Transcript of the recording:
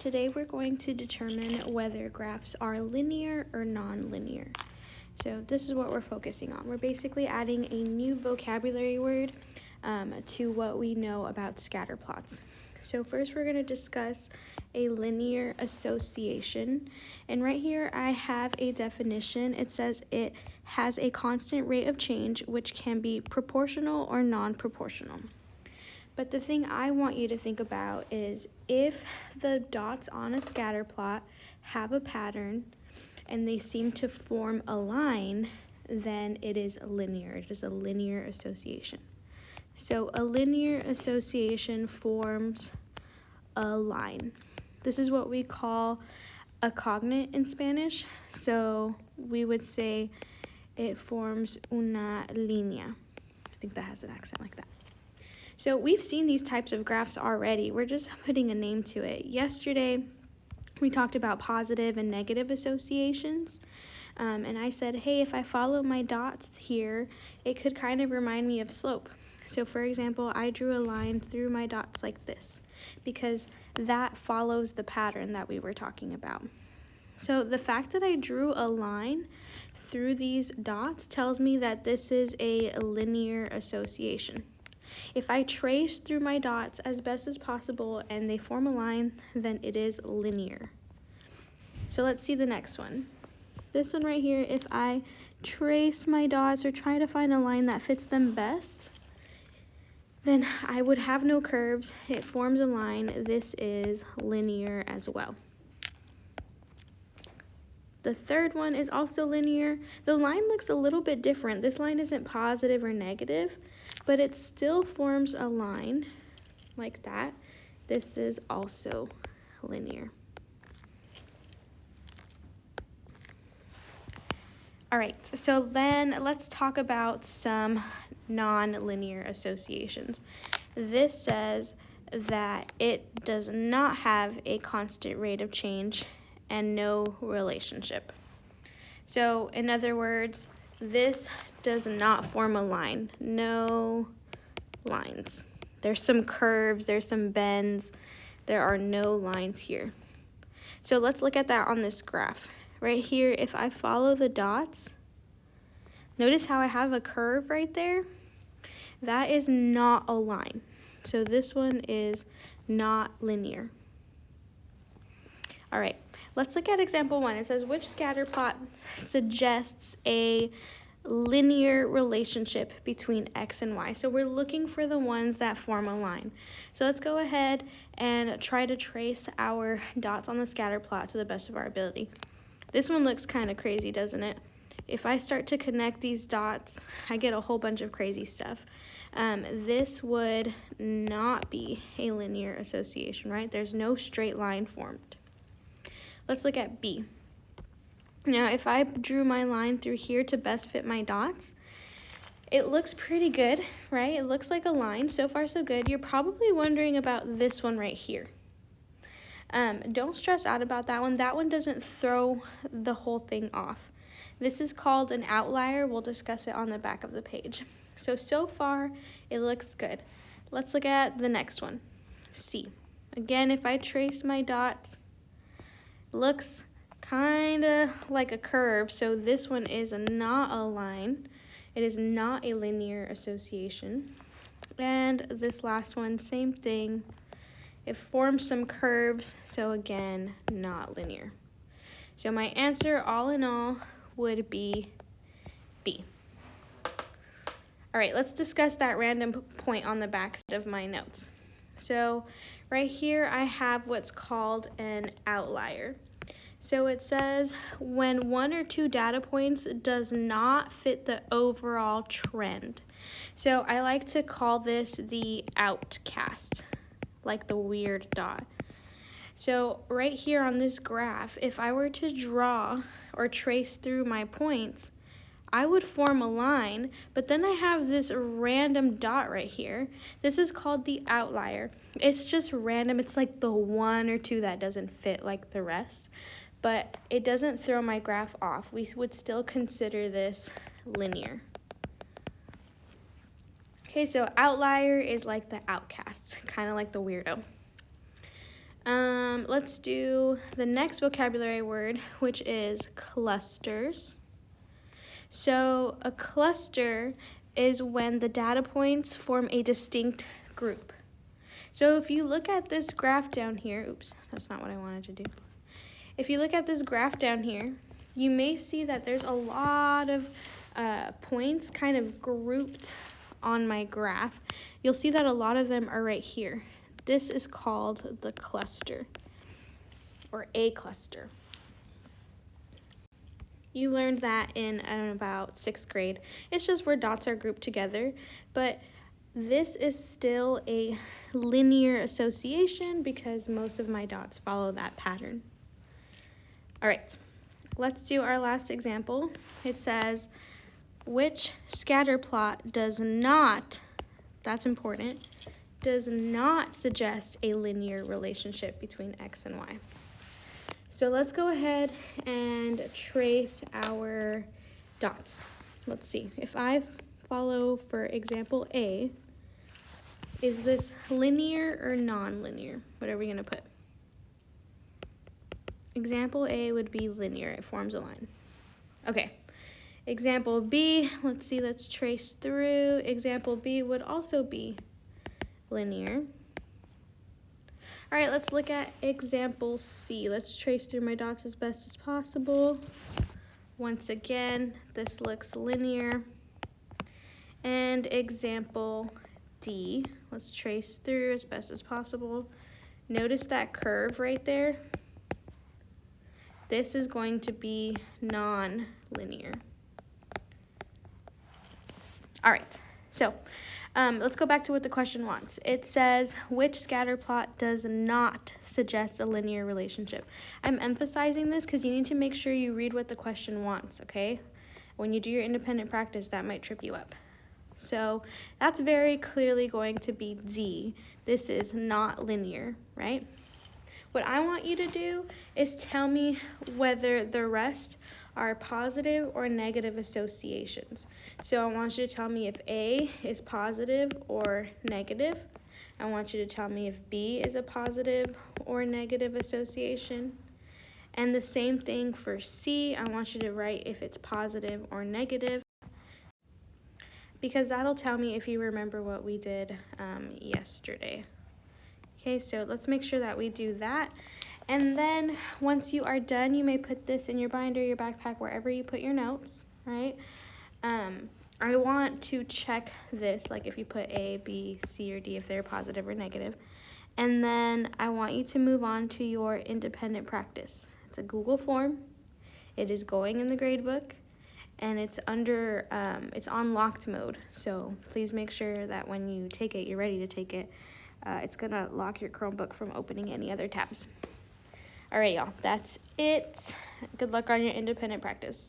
Today we're going to determine whether graphs are linear or non-linear. So this is what we're focusing on. We're basically adding a new vocabulary word to what we know about scatter plots. So first we're going to discuss a linear association. And right here I have a definition. It says it has a constant rate of change which can be proportional or non-proportional. But the thing I want you to think about is if the dots on a scatter plot have a pattern and they seem to form a line, then it is linear. It is a linear association. So a linear association forms a line. This is what we call a cognate in Spanish. So we would say it forms una línea. I think that has an accent like that. So we've seen these types of graphs already. We're just putting a name to it. Yesterday, we talked about positive and negative associations. And I said, hey, if I follow my dots here, it could kind of remind me of slope. So for example, I drew a line through my dots like this because that follows the pattern that we were talking about. So the fact that I drew a line through these dots tells me that this is a linear association. If I trace through my dots as best as possible and they form a line, then it is linear. So let's see the next one. This one right here, if I trace my dots or try to find a line that fits them best, then I would have no curves. It forms a line. This is linear as well. The third one is also linear. The line looks a little bit different. This line isn't positive or negative, but it still forms a line like that. This is also linear. All right, so then let's talk about some non-linear associations. This says that it does not have a constant rate of change and no relationship. So in other words, this does not form a line. No lines. There's some curves, there's some bends. There are no lines here. So let's look at that on this graph. Right here, if I follow the dots, notice how I have a curve right there? That is not a line. So this one is not linear. All right, let's look at example 1. It says, which scatter plot suggests a linear relationship between x and y? So we're looking for the ones that form a line. So let's go ahead and try to trace our dots on the scatter plot to the best of our ability. This one looks kind of crazy, doesn't it? If I start to connect these dots, I get a whole bunch of crazy stuff. This would not be a linear association, right? There's no straight line formed. Let's look at B. Now, if I drew my line through here to best fit my dots, it looks pretty good, right? It looks like a line. So far, so good. You're probably wondering about this one right here. Don't stress out about that one. That one doesn't throw the whole thing off. This is called an outlier. We'll discuss it on the back of the page. So far, it looks good. Let's look at the next one, C. Again, if I trace my dots, looks kind of like a curve, so this one is not a line. It is not a linear association. And this last one, same thing. It forms some curves, so again, not linear. So my answer, all in all, would be B. All right, let's discuss that random point on the back side of my notes. So right here, I have what's called an outlier. So it says when one or two data points does not fit the overall trend. So I like to call this the outcast, like the weird dot. So right here on this graph, if I were to draw or trace through my points, I would form a line, but then I have this random dot right here. This is called the outlier. It's just random. It's like the one or two that doesn't fit like the rest, but it doesn't throw my graph off. We would still consider this linear. Okay, so outlier is like the outcast, kind of like the weirdo. Let's do the next vocabulary word, which is clusters. So a cluster is when the data points form a distinct group. So if you look at this graph down here, oops, that's not what I wanted to do. If you look at this graph down here, you may see that there's a lot of points kind of grouped on my graph. You'll see that a lot of them are right here. This is called the cluster, or a cluster. You learned that in about 6th grade. It's just where dots are grouped together, but this is still a linear association because most of my dots follow that pattern. All right, let's do our last example. It says, which scatter plot does not, that's important, does not suggest a linear relationship between x and y. So let's go ahead and trace our dots. Let's see, if I follow, for example, A, is this linear or non-linear? What are we gonna put? Example A would be linear, it forms a line. Okay, example B, let's see, let's trace through. Example B would also be linear. All right, let's look at example C. Let's trace through my dots as best as possible. Once again, this looks linear. And example D, let's trace through as best as possible. Notice that curve right there? This is going to be non-linear. All right, so let's go back to what the question wants. It says, which scatter plot does not suggest a linear relationship? I'm emphasizing this because you need to make sure you read what the question wants, okay? When you do your independent practice, that might trip you up. So that's very clearly going to be D. This is not linear, right? What I want you to do is tell me whether the rest are positive or negative associations. So I want you to tell me if A is positive or negative. I want you to tell me if B is a positive or negative association. And the same thing for C. I want you to write if it's positive or negative, because that'll tell me if you remember what we did yesterday. Okay, so let's make sure that we do that. And then once you are done, you may put this in your binder, your backpack, wherever you put your notes, right? I want to check this, like if you put A, B, C, or D, if they're positive or negative. And then I want you to move on to your independent practice. It's a Google form. It is going in the gradebook, and it's under, it's on locked mode. So please make sure that when you take it, you're ready to take it. It's gonna lock your Chromebook from opening any other tabs. All right, y'all, that's it. Good luck on your independent practice.